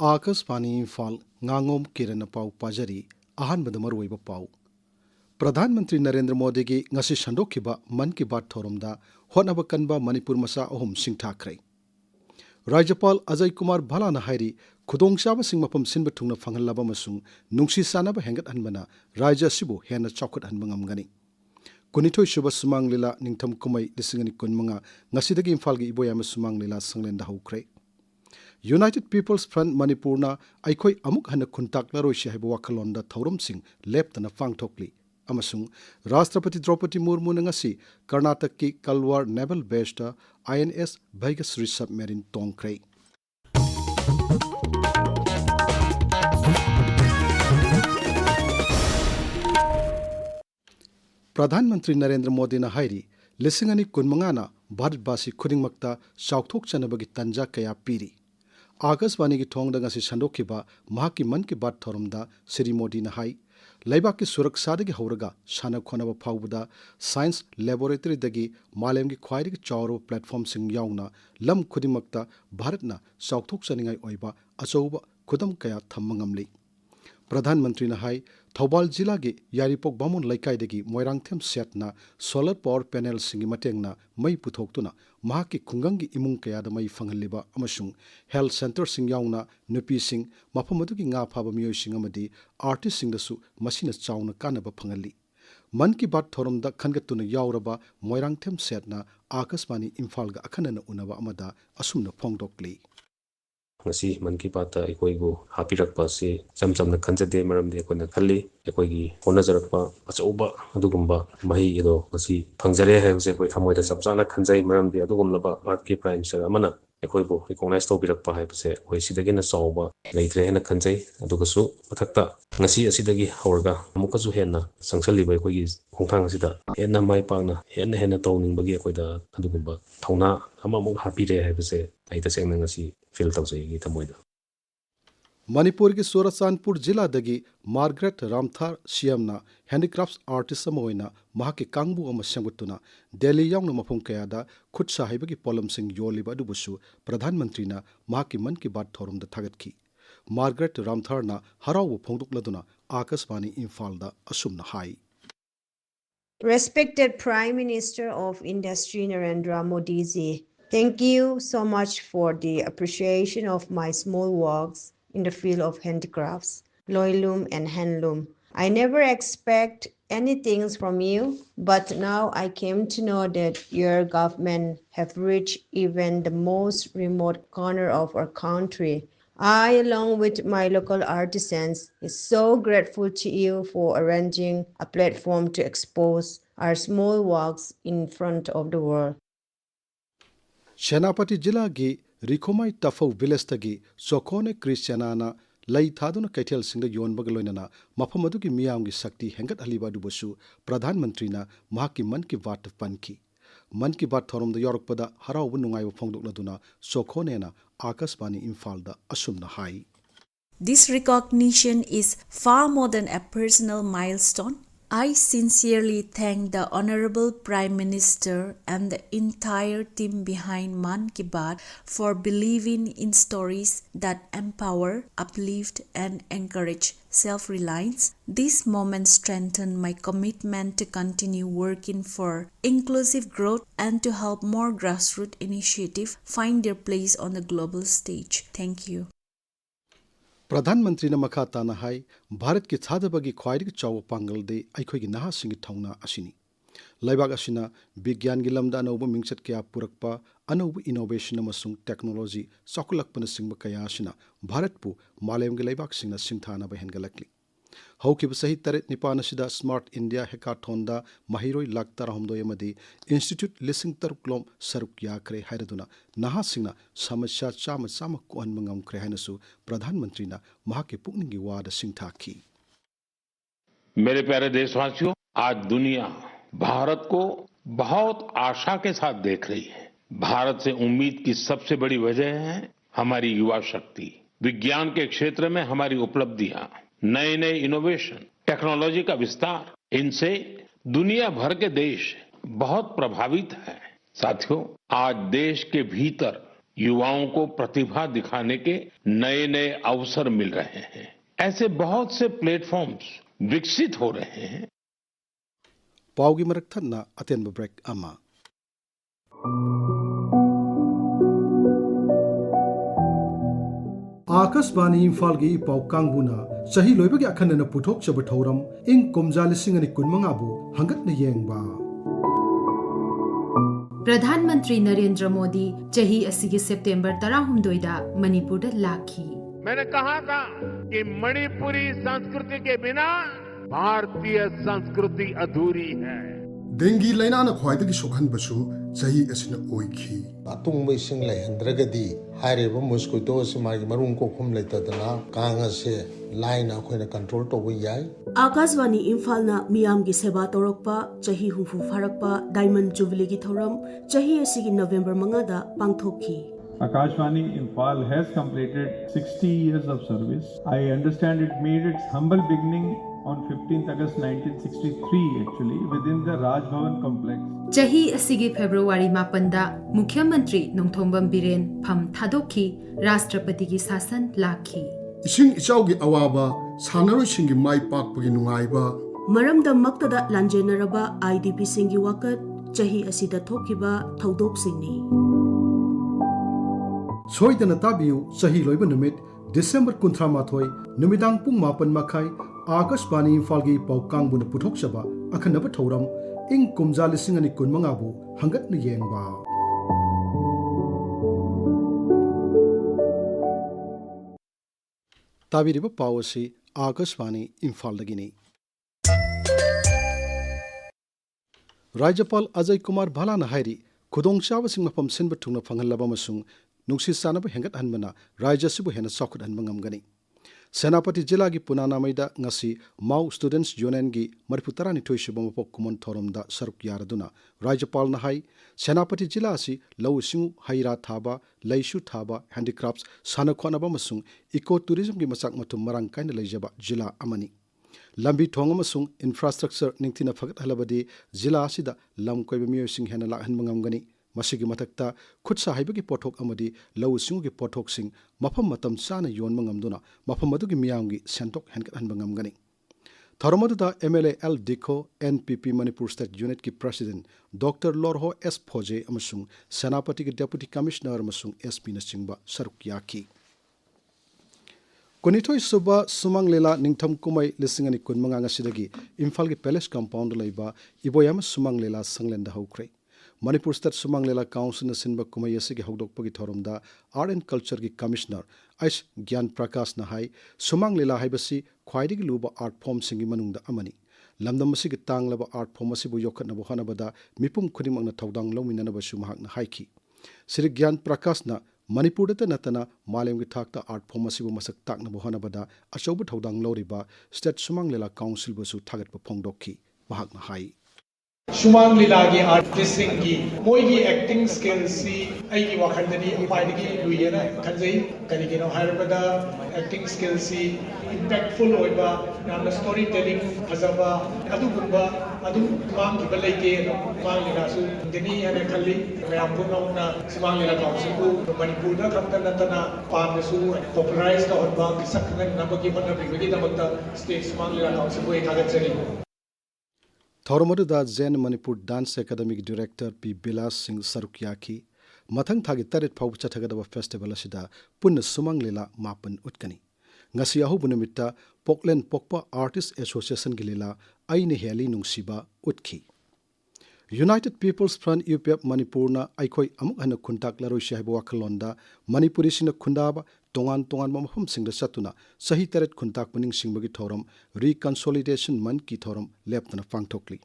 Akashwani Imphal Ngangom Kiran Pau Pajari Ahanbada Maruiba Pau Pradhan Mantri Narendra Modi gi ngasi shandokhiba Man Ki Baat thoromda honaba kanba Manipur masa ahum singthakhrei Rajapal Ajay Kumar Bhalana hairi khudongchaba sing mapam sinba thungna phanghallaba masung nungsi sanaba hengat hanbana Raja sibu hena chawkhat hanba ngamgani Kunithoi Suba Sumang Lila Ningtham Kumai Lisingani Kunmanga ngasidagi Imphal gi iboyama Sumang Lila sanglenda haukrei United People's Front Manipurna Aikoi Amuk Hana Kuntak Laroishi Haiba Wakalonda Thaurum Sing Leptana Fangthokli Amasung Rashtrapati Draupadi Murmu ngasi Karnataka ki Kalwar Naval Base ta INS Bhagasri Submarine Tongkrei Pradhan Mantri Narendra Modi na hairi Lisingani Kunmangana Bharatbasi Khudingmakta Chawthok chanabagi tanja kaya piri Akashwani ki thongda ngasi shandokhiba mahaki Man Ki Baat thoromda Sri Modi na hai Laibak ki suraksadagi hauraga sana khonaba phawbada science laboratory dagi malemgi khwairigi chawro platform sing yauna lam khudimakta Bharatna chawthok chaningai oiba achouba khudam kaya thammangamli Pradhan Mantri na hai Thobal Jila gi Yaripok Bamon Laikai dagi Moirangthem setna solar power panel singi matengna mai puthoktuna mahaki khungangi imung kaya da mai fanghaliba amasung health center sing yauna nupi sing maphamadugi nga phaba miyoi sing amadi artist sing dasu masina chawna kanaba phangali Man Ki Baat thoromda khangatuna yauraba Moirangthem setna Akashwani Imphal ga akhanana unaba amada asumna phongdokli ngasi Man Ki Baat aikoigu hapirakpa se chamchamna khanjade maramde akoina khalli aikoigi honajarakpa achauba adugumba mahi edo ngasi phangjare haibse koi thamoida chapchana khanjai maramde adugumlaba art ki prime minister amana aikoibu recognize topirakpa haibse koi sidagina chawba leitre hena khanjai adugasu mathakta ngasi asidagi haurga amukasu henna sangsalliba aikoigi khongthang asida henna mai pakna henna tawningbagi akoida adugumba thawna amamuk hapire haibse aita sengna ngasi feel tawjai thamoida Manipur ki Surachandpur Jila dagi Margaret Ramthar Siamna handicrafts artist amoina mahaki kangbu ama sengutuna Delhi yaungna mafum kayada khut sahibagi polam sing yoliba adubusu Pradhan Mantri na mahaki Man Ki Baat thorumda thagatki Margaret Ramthar na harawu phongdukladuna Akashwani Imphal da asumna hai Respected Prime Minister of Industry Narendra Modi ji, thank you so much for the appreciation of my small works in the field of handicrafts, loom and handloom. I never expect anything from you, but now I came to know that your government have reached even the most remote corner of our country. I, along with my local artisans, is so grateful to you for arranging a platform to expose our small works in front of the world. Shenapati Jila gi Rikhomai Tafau village tagi Sokhone Christianana Lai Thaduna Kaithel Singda Yonbagaloinana Mapamadugi Miyamgi Sakti Hengat Aliba Dubusu Pradhan Mantri na Mahaki Man Ki Baat Panki Man Ki Baat Thoromda Yorokpada Harawu Nungaiwa Phongdokladuna Sokhone na Akashwani Imphal da asumna hai This recognition is far more than a personal milestone. I sincerely thank the Honorable Prime Minister and the entire team behind Man Ki Baat for believing in stories that empower, uplift, and encourage self-reliance. This moment strengthened my commitment to continue working for inclusive growth and to help more grassroots initiatives find their place on the global stage. Thank you. Pradhan Mantri na makha tana hai Bharat ki chadabagi khwairigi chawa pangal de aikhoigi naha singi thongna asini Laibak asina bigyan gi lamda anauba mingchat kya purakpa anauba innovation amasung technology sakulakpana singba kaya asina Bharat pu malemgi laibak singna singthana ba hengalakli Haukiba sahi taret nipan asida Smart India Hackathon da mahiroi laktara homdoi amadi Institute Lising Taruklom Saruk Yakre Hairaduna Naha Singna Samasya Chama Chama Kuan Mangam Kre Hainasu Pradhan Mantri na Mahaki Pukningi Wada Singthaki मेरे प्यारे देशवासियों आज दुनिया भारत को बहुत आशा के साथ देख रही है भारत से उम्मीद की सबसे बड़ी वजह है हमारी युवा शक्ति विज्ञान के क्षेत्र में हमारी उपलब्धियां नए नए इनोवेशन टेक्नोलॉजी का विस्तार इनसे दुनिया भर के देश बहुत प्रभावित हैं साथियों आज देश के भीतर युवाओं को प्रतिभा दिखाने के नए नए अवसर मिल रहे हैं। ऐसे बहुत से प्लेटफॉर्म्स विकसित हो रहे हैं। पाउगी मरक थन्ना अतेंब ब्रेक अमा आकाशवाणी इम्फाल की पाउ कांगबुना सही लोइबगे अखंडन पुथोक चब थौरम इंग कुमजा लिसिंग अनि कुनमंगाबु हंगत न येंगबा प्रधानमंत्री नरेंद्र मोदी चही असिगे सितंबर 13 मणिपुर लाखी। मैंने कहा था कि मणिपुरी संस्कृति के बिना भारतीय संस्कृति अधूरी है। डेंगी लाइना ख्वाइदगी सोखनबसु सही असिन ओइखी अतुंग इसिंग लैहंद्रगदी हाइरेबो मस्कुइटो से मागी मरुंग कोखुम लेतदना कांग से लाइन अखोइना कंट्रोल तोबो याय। आकाशवाणी इम्फाल ना मियाम की सेवा तौरक्पा चही हुफु फरक्पा डायमंड जुबली की थौरम चही असिगी नवंबर 5 दा पांगथोखी। Akashwani Imphal has completed 60 years of service. I understand it made its humble beginning on 15th August 1963 actually within the Raj Bhavan complex. चही असिगे फेब्रुवारी 9 मुख्यमंत्री नोंथोंबम बिरेन फम थादोखी राष्ट्रपति की शासन लाखी। इसिंग इचाउगी अवाबा सानरोइसिंगी माई पाकपगी नुंगाइबा मरमदा मक्तदा लांजेनरबा आईडीपी सिंगी वाकत चही असिदा थोकिबा थौदोक सिंगनी। सोइदन ताबियु सही लोइब नुमित डिसेंबर 18 नुमिदांग पुंग 9 आकाशवाणी इम्फाल की पाउ कांगबुन पुथोक चबा अखनब थौरम इंग कुमजा लिसिंग अनि कुनमंगाबु हंगत न येंगबा ताबिरिब पावसी आकाशवाणी इम्फाल दगिनी। राज्यपाल अजय कुमार भालाना हाइरी खुदोंचाबसिंग मफम सिनब थुंगना फंगहलबा मसुंग नुंगसी सानब हेंगत हनबना राज्य सिबु हेना सौखत हनब ngamgani। सेनापति जिला की पुनानामैदा ngasi माउ स्टूडेंट्स यूनियन की 32 सुब मपोक कुमन थोरमदा सरुक यारदुना राज्यपाल ना हाई सेनापति जिला असि लौ सिंगु हैरा थाबा लैसु थाबा हैंडीक्राफ्ट्स सानखोनबा मसुंग इको टूरिज्म की मसाक मथुम मरांग काइन लैजबा जिला अमनी। लंबी थोंग अमसुंग इंफ्रास्ट्रक्चर निंगथिना फगत हलबदी जिला असिदा लम कोइब मियोसिंग हेना लाहन मंगमगनी। मसिगी मथक्ता खुदसा हाइबगी पोथोक अमदी लौ सिंगुगी पोथोकसिंग मफम मतम चाना योनब ngamduna मफम मदुगी मियांगी सेंटोक हेनकत हनब ngamgani। थौरमदुदा MLA L Dikho NPP Manipur state unit की president doctor Lorho S Pfoze अमसुंग सेनापति की डेप्यूटी कमिश्नर अमसुंग एसपी नचिंगबा सरुक याकी। कुनिथोई सुबा सुमंग लेला निंगथम कुमै लिसिंग अनि कुनमंगा ngasiदगी इम्फाल की पैलेस कंपाउंड लैबा इबोयाम सुमंग लेला संगलेंदा हौख्रे। मणिपुर स्टेट सुमंग लेला काउंसिल सिंब कुमै असि हौदोकपगी थौरमदा आर्ट एंड कल्चर की कमिश्नर एस ज्ञान प्रकाश ना हाई सुमंग लेला हाइबसी ख्वाइदगी लुबा आर्ट फॉर्म सिंगी मनुंगदा अमनी। लमदम असिगी तांगलबा आर्ट फॉर्म असिबु योखतनबो हनबदा मिपुम खुदिमंगना थौदांग लौमिननबसु महाकना हाइखी। श्री ज्ञान प्रकाश ना मणिपुर नतना मालेम की थाकता आर्ट फॉर्म असिबु मसक ताकनबो हनबदा अचौब थौदांग लौरिबा स्टेट सुमंग लेला काउंसिल बसु थागतबो फोंदोखी महाकना हाई। सुमंग लीला की आर्टिस्ट की मोई एक्टिंग स्किल्स की वाखंदनी ख्वाइदगी लुयेना खंजई करिगिनो हाइरबदा एक्टिंग स्किल्स इम्पैक्टफुल होइबा नाम स्टोरी टेलिंग फजबा अदुगुंबा अदु मांगिबा लेके सुमंग लीला सु दनी हने खल्ली मैम पुनौना सुमंग लीला काउंसिल को मणिपुर दा खंत नतना पामसु पॉपुलराइज का होबा सकन नबगी मनबिगी दमता स्टेट सुमंग लीला काउंसिल को एकागचरी। थौरमदुदा जैन Manipur dance academy director P Bilas Singh सरुक याकी मथंग थागी 3 फाउ चथगदब फेस्टिवल असिदा पुन्न सुमंग लीला मापन उतकनी। ngasi ahubu numitta पोकलैंड पोकपा आर्टिस्ट एसोसिएशन की लीला आईने हेली नुंगसीबा उतखी। यूनाइटेड पीपल्स फ्रंट यूपीएफ मणिपुरना आइखोई अमुक हन खुंटाक लरोइसे हाइबो वाखलोंदा मणिपुरी सिंह खुंदाबा तोंगान तोंगान मफम सिंह चतुना सही 3 खुंटाक पुनिंग सिंहबगी थौरम रिकंसोलिडेशन मन की थौरम लेपतना पांगथोकली।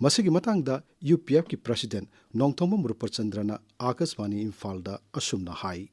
मसिगी मतंगदा यूपीएफ की प्रेसिडेंट नोंगथोंबम रुपचंद्रना आकाशवाणी इम्फालदा असुमना हाई।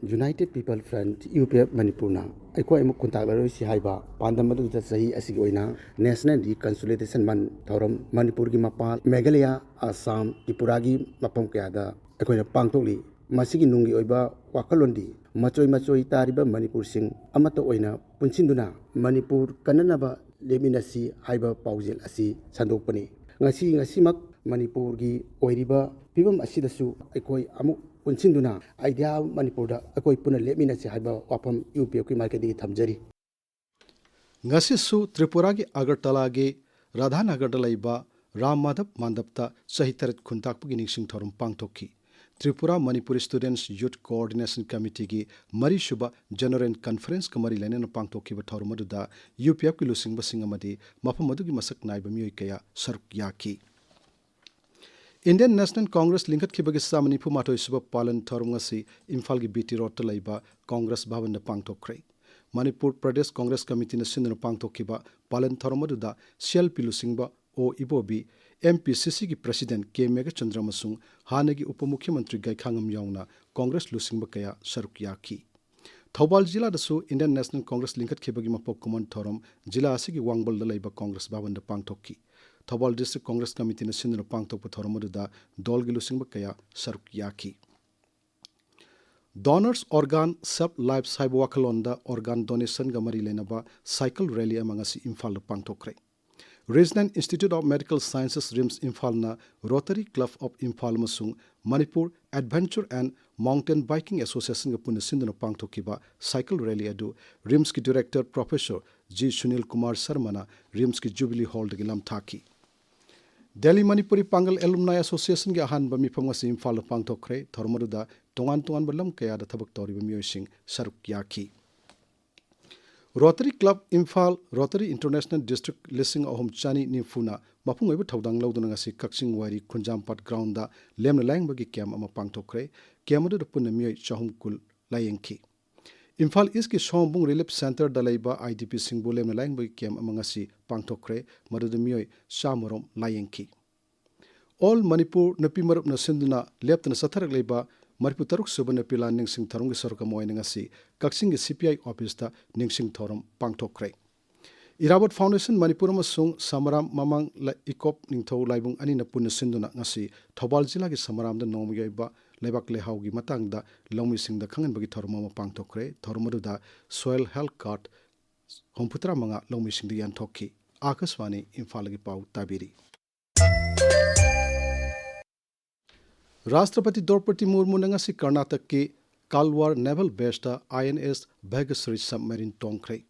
यूनाइटेड पीपल फ्रंट यूपीएफ मणिपुरना अखोई अमुक खुंताक लरोइसे हाइबा पांदम मदुदा सही असिगी ओइना नेशनल रिकंसोलिडेशन मन थौरम मणिपुर की मपाल मेघालय असम त्रिपुरा की मफम कयादा अखोइना पांगथोकली। मसिगी नुंगी ओइबा वाखलोंदी मचोई मचोई तारिबा मणिपुर सिंह अमत ओइना पुनसिंदुना मणिपुर कन्ननबा लेमिनसी हाइबा पाउजेल असि संदोकपनी। ngasi मणिपुर की ओइरिबा फिबम असिदसु अखोई अमुक पुनसिंदुना आइडिया मणिपुर अकोई पुनः लेमिनसे हाइबा वाफम यूपीएफ की market थमजरी ngasisu Tripura gi Agartala gi Radhanagarda laiba Ram Madhab Mandapta sahi taret khuntakpagi ningsing thorum pangthokki Tripura Manipuri Students Youth Coordination Committee gi Mari Shuba General Conference kamari lenena pangthokki ba thorum aduda UPF ki lusingba singamadi mafam adugi masak naiba miyoi kaya saruk yaki Indian National Congress linkat khibagi samani phu matoi suba palan thorum ngasi Imphal gi BT Road ta laiba Congress bhavan na pangthokre Manipur Pradesh Congress Committee na sinna pangthokkiba palan thoromaduda CLP lusingba o ibobi MPCC gi President K Mega Chandra masung hanagi Upamukhyamantri Gaikhangam yauna Congress lusingba kaya saruk yaki Thobal jila dasu Indian National Congress linkat khibagi mapok common thorum jila asigi wangbal da laiba Congress bhavan da pangthokki Thobal District Congress Committee na sinna pangthokpa thoromaduda dol gi lusingba kaya saruk yaki Donors Organ Sub Life Saiba Wakalonda Organ Donation Gamari Lenaba Cycle Rally amangasi Imphal Pangtokre. Regional Institute of Medical Sciences RIMS Imphal na Rotary Club of Imphal Masung Manipur Adventure and Mountain Biking Association ga puna sinduna pangtokiba Cycle Rally adu RIMS ki Director Professor G. Sunil Kumar Sarmana RIMS ki Jubilee Hall dagi lamthaki. Delhi Manipuri Pangal Alumni Association gi ahan bami phamasi Imphal pangtokre thormaruda tongan balam kaya da thabak toriba miyosing saruk yaki Rotary Club Imphal Rotary International District Lising Ahom Chani Nifuna mapung oiba thaudang lauduna ngasi Kaksing Wari Khunjampat Ground da lemna lang bagi kem ama pangtokre kemadu da punna miyoi chahum kul layengki Imphal East ki Shombung Relief Center da laiba IDP singbu lemna lang bagi kem ama ngasi pangtokre madu da miyoi shamorom layengki All Manipur napi marup na sinduna leptana satharak laiba Marpu taruk suba na pila ningsing tharung gi sorka moina ngasi Kaksing gi CPI office ta ningsing thorum pangthokre Irabot Foundation Manipur masung Samaram Mamang la ikop ningthau laibung ani na punna sinduna ngasi Thobal jila gi Samaram da nomyaiba lebak lehau gi matang da longmi sing da khangan bagi thorum ma pangthokre thorumadu da soil health card homputra manga longmi sing di yan thokki Akashwani Imphal gi pau tabiri Rashtrapati Draupadi Murmu nangasi Karnataka ke Kalwar Naval Base ta INS Bhagasri submarine tongkre.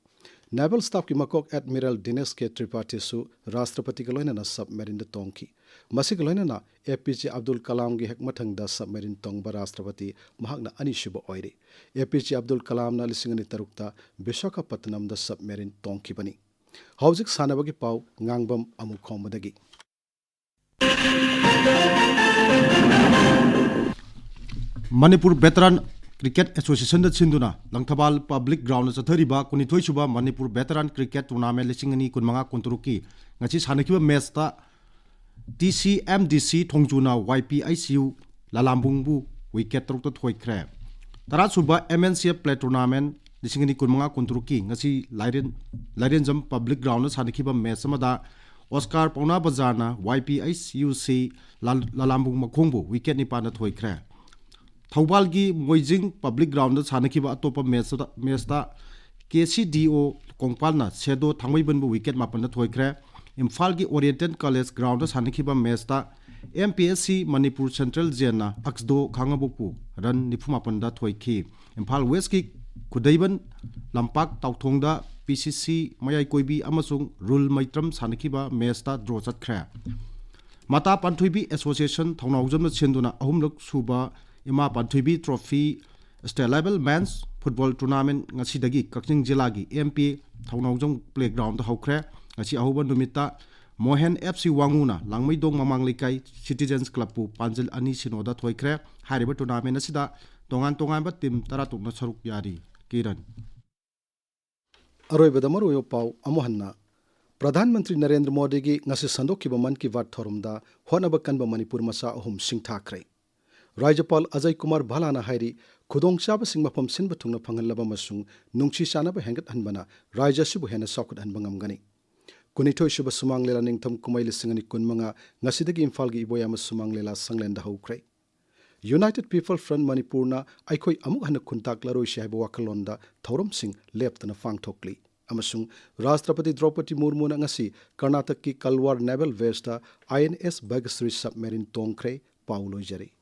Naval Staff ki makok Admiral Dinesh K. Tripathi su Rashtrapati ka loina na submarine da tongki. Masik loina na APJ Abdul Kalam gi hekmathang da submarine tongba Rashtrapati mahak na ani shuba oire. APJ Abdul Kalam na lisingani tarukta Visakhapatnam da submarine tongki bani. Hauzik sanabagi pau Ngangbam Amukhomba dagi. Manipur Veteran Cricket Association da sinduna Langthabal Public Ground chathariba kunithoi suba Manipur Veteran Cricket Tournament lisingani kunmanga kunturuki ngachi sanakiba match ta TCMDC Thongjuna YPICU Lalambungbu wicket trukta thoikre tara suba MNCF Play Tournament lisingani kunmanga kunturuki ngachi Lairenjam Public Ground sanakiba match amada Oscar Pauna Bazarna YPICUC Lalambung Makhongbu wicket nipana thoikre Thobal gi Moijing Public Ground sanakiba atopa match ta KCDO Kongpalna Sedo Thangmaibanbu wicket mapanda thoikre Imphal gi Oriental College Ground sanakiba match ta MPSC Manipur Central Jena Aksdo Khangabupu run nifumapanda thoiki Imphal West ki Kudaiban Lampak Tauthongda PCC Mayai Koibi amasung Rule Maitram sanakiba match ta draw chatkre Mata Panthuibi Association Thongnawjamna chenduna ahumlak suba Ima Panthuibi Trophy State Level Men's Football Tournament ngasidagi Kaksing Jilagi MP Thongnawjam Playground hawkre ngasi ahuba numita Mohen FC Wanguna Langmaidong Mamangleikai Citizens Club pu Panjil ani sinoda thoikre hariba tournament asida tongan ba team taratukna saruk yari Kiran Aroibada maroyo pau amohanna Pradhan Mantri Narendra Modi gi ngasi sandokkiba man ki wat thorumda honaba kanba Manipur masa ahum singthakre Rajapal Ajay Kumar Bhalana hairi khudong chaba sing mapam sinba thungna phangalaba masung nungchi chanaba hengat hanbana Raja sibu hena sakut hanbang amgani Kunithoi shuba sumang lela ningtham kumai lisingani kunmanga ngasidagi Imphal gi iboya sumang lela sanglenda haukre United People Front Manipurna aikhoi amuk hana khuntak laroi shaiba wakalonda thorom sing leptana fangthokli amasung Rashtrapati Draupadi Murmu na ngasi Karnataka ki Kalwar Naval Base ta INS Bhagasri submarine tongkre pauloi jari